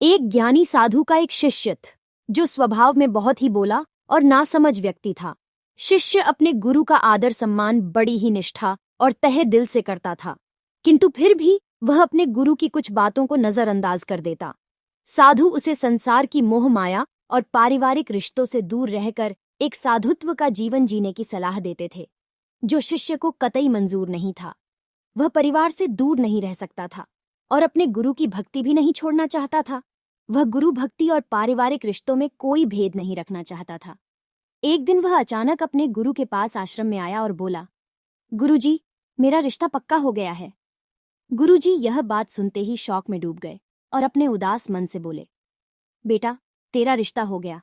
एक ज्ञानी साधु का एक शिष्य था, जो स्वभाव में बहुत ही बोला और नासमझ व्यक्ति था। शिष्य अपने गुरु का आदर सम्मान बड़ी ही निष्ठा और तहे दिल से करता था, किंतु फिर भी वह अपने गुरु की कुछ बातों को नजरअंदाज कर देता। साधु उसे संसार की मोह माया और पारिवारिक रिश्तों से दूर रहकर एक साधुत्व का जीवन जीने की सलाह देते थे, जो शिष्य को कतई मंजूर नहीं था। वह परिवार से दूर नहीं रह सकता था और अपने गुरु की भक्ति भी नहीं छोड़ना चाहता था। वह गुरु भक्ति और पारिवारिक रिश्तों में कोई भेद नहीं रखना चाहता था। एक दिन वह अचानक अपने गुरु के पास आश्रम में आया और बोला, गुरुजी, मेरा रिश्ता पक्का हो गया है। गुरुजी यह बात सुनते ही शौक में डूब गए और अपने उदास मन से बोले, बेटा, तेरा रिश्ता हो गया,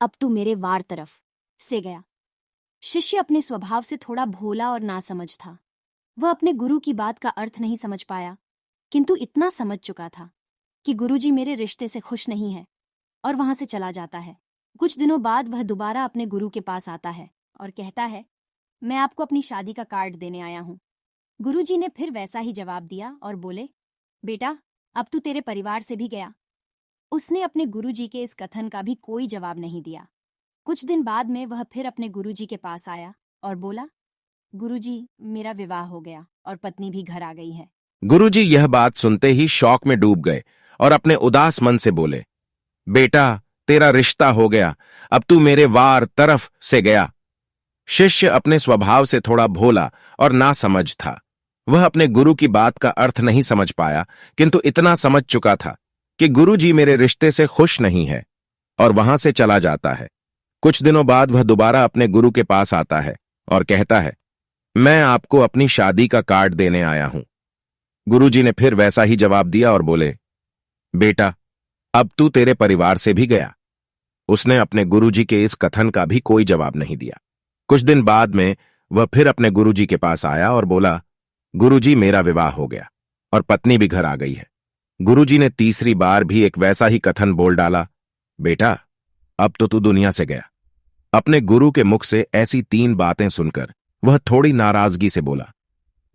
अब तू मेरे वार तरफ से गया। शिष्य अपने स्वभाव से थोड़ा भोला और नासमझ था। वह अपने गुरु की बात का अर्थ नहीं समझ पाया, किंतु इतना समझ चुका था कि गुरुजी मेरे रिश्ते से खुश नहीं है और वहां से चला जाता है। कुछ दिनों बाद वह दोबारा अपने गुरु के पास आता है और कहता है, मैं आपको अपनी शादी का कार्ड देने आया हूं। गुरुजी ने फिर वैसा ही जवाब दिया और बोले, बेटा, अब तू तेरे परिवार से भी गया। उसने अपने गुरुजी के इस कथन का भी कोई जवाब नहीं दिया। कुछ दिन बाद में वह फिर अपने गुरुजी के पास आया और बोला, गुरुजी, मेरा विवाह हो गया और पत्नी भी घर आ गई है। गुरुजी यह बात सुनते ही शौक में डूब गए और अपने उदास मन से बोले, बेटा, तेरा रिश्ता हो गया, अब तू मेरे वार तरफ से गया। शिष्य अपने स्वभाव से थोड़ा भोला और नासमझ था। वह अपने गुरु की बात का अर्थ नहीं समझ पाया, किंतु इतना समझ चुका था कि गुरुजी मेरे रिश्ते से खुश नहीं है और वहां से चला जाता है। कुछ दिनों बाद वह दोबारा अपने गुरु के पास आता है और कहता है, मैं आपको अपनी शादी का कार्ड देने आया हूं। गुरुजी ने फिर वैसा ही जवाब दिया और बोले, बेटा, अब तू तेरे परिवार से भी गया। उसने अपने गुरुजी के इस कथन का भी कोई जवाब नहीं दिया। कुछ दिन बाद में वह फिर अपने गुरुजी के पास आया और बोला, गुरुजी, मेरा विवाह हो गया और पत्नी भी घर आ गई है। गुरुजी ने तीसरी बार भी एक वैसा ही कथन बोल डाला, बेटा, अब तो तू दुनिया से गया। अपने गुरु के मुख से ऐसी 3 बातें सुनकर वह थोड़ी नाराजगी से बोला,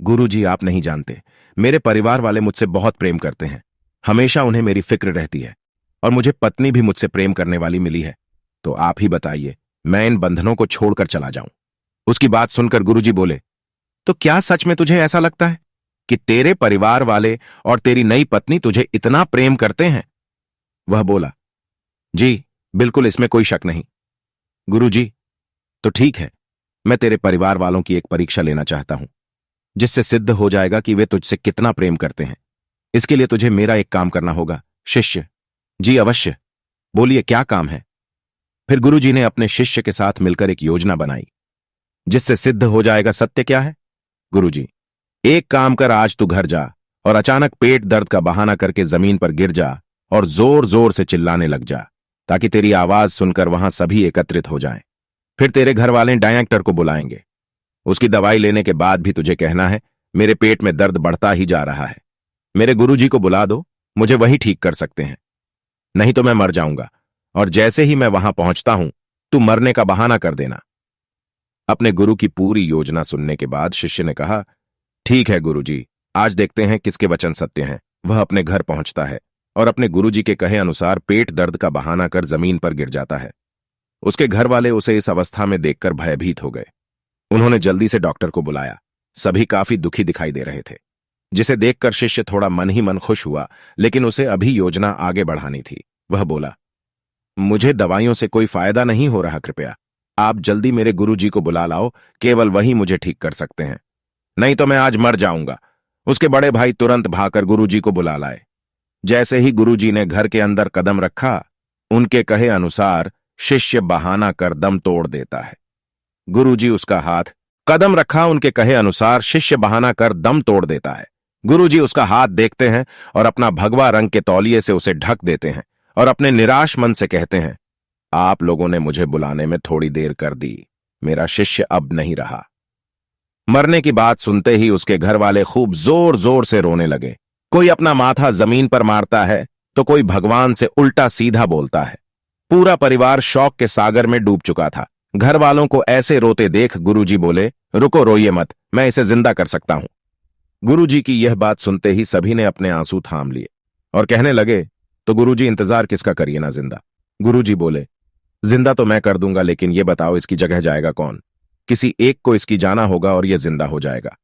गुरुजी, आप नहीं जानते, मेरे परिवार वाले मुझसे बहुत प्रेम करते हैं। हमेशा उन्हें मेरी फिक्र रहती है और मुझे पत्नी भी मुझसे प्रेम करने वाली मिली है। तो आप ही बताइए, मैं इन बंधनों को छोड़कर चला जाऊं। उसकी बात सुनकर गुरुजी बोले, तो क्या सच में तुझे ऐसा लगता है कि तेरे परिवार वाले और तेरी नई पत्नी तुझे इतना प्रेम करते हैं? वह बोला, जी बिल्कुल, इसमें कोई शक नहीं। गुरुजी, तो ठीक है, मैं तेरे परिवार वालों की एक परीक्षा लेना चाहता हूं, जिससे सिद्ध हो जाएगा कि वे तुझसे कितना प्रेम करते हैं। इसके लिए तुझे मेरा एक काम करना होगा। शिष्य, जी अवश्य, बोलिए क्या काम है? फिर गुरुजी ने अपने शिष्य के साथ मिलकर एक योजना बनाई, जिससे सिद्ध हो जाएगा सत्य क्या है। गुरुजी, एक काम कर, आज तू घर जा और अचानक पेट दर्द का बहाना करके जमीन पर गिर जा और जोर जोर से चिल्लाने लग जा, ताकि तेरी आवाज सुनकर वहां सभी एकत्रित हो जाएं। फिर तेरे घर वाले डायरेक्टर को बुलाएंगे। उसकी दवाई लेने के बाद भी तुझे कहना है, मेरे पेट में दर्द बढ़ता ही जा रहा है, मेरे गुरुजी को बुला दो, मुझे वही ठीक कर सकते हैं, नहीं तो मैं मर जाऊंगा। और जैसे ही मैं वहां पहुंचता हूं, तू मरने का बहाना कर देना। अपने गुरु की पूरी योजना सुनने के बाद शिष्य ने कहा, ठीक है गुरुजी, आज देखते हैं किसके वचन सत्य हैं। वह अपने घर पहुंचता है और अपने गुरुजी के कहे अनुसार पेट दर्द का बहाना कर जमीन पर गिर जाता है। उसके घर वाले उसे इस अवस्था में देखकर भयभीत हो गए। उन्होंने जल्दी से डॉक्टर को बुलाया। सभी काफी दुखी दिखाई दे रहे थे, जिसे देखकर शिष्य थोड़ा मन ही मन खुश हुआ, लेकिन उसे अभी योजना आगे बढ़ानी थी। वह बोला, मुझे दवाइयों से कोई फायदा नहीं हो रहा, कृपया आप जल्दी मेरे गुरुजी को बुला लाओ, केवल वही मुझे ठीक कर सकते हैं, नहीं तो मैं आज मर जाऊंगा। उसके बड़े भाई तुरंत भागकर गुरुजी को बुला लाए। जैसे ही गुरुजी ने घर के अंदर कदम रखा, उनके कहे अनुसार शिष्य बहाना कर दम तोड़ देता है। गुरुजी उसका हाथ कदम रखा, उनके कहे अनुसार शिष्य बहाना कर दम तोड़ देता है। गुरुजी उसका हाथ देखते हैं और अपना भगवा रंग के तौलिए से उसे ढक देते हैं और अपने निराश मन से कहते हैं, आप लोगों ने मुझे बुलाने में थोड़ी देर कर दी, मेरा शिष्य अब नहीं रहा। मरने की बात सुनते ही उसके घर वाले खूब जोर जोर से रोने लगे। कोई अपना माथा जमीन पर मारता है तो कोई भगवान से उल्टा सीधा बोलता है। पूरा परिवार शौक के सागर में डूब चुका था। घर वालों को ऐसे रोते देख गुरुजी बोले, रुको, रोइए मत, मैं इसे जिंदा कर सकता हूं। गुरुजी की यह बात सुनते ही सभी ने अपने आंसू थाम लिए और कहने लगे, तो गुरुजी इंतजार किसका, करिए ना जिंदा। गुरुजी बोले, जिंदा तो मैं कर दूंगा, लेकिन ये बताओ इसकी जगह जाएगा कौन? किसी एक को इसकी जाना होगा और यह जिंदा हो जाएगा।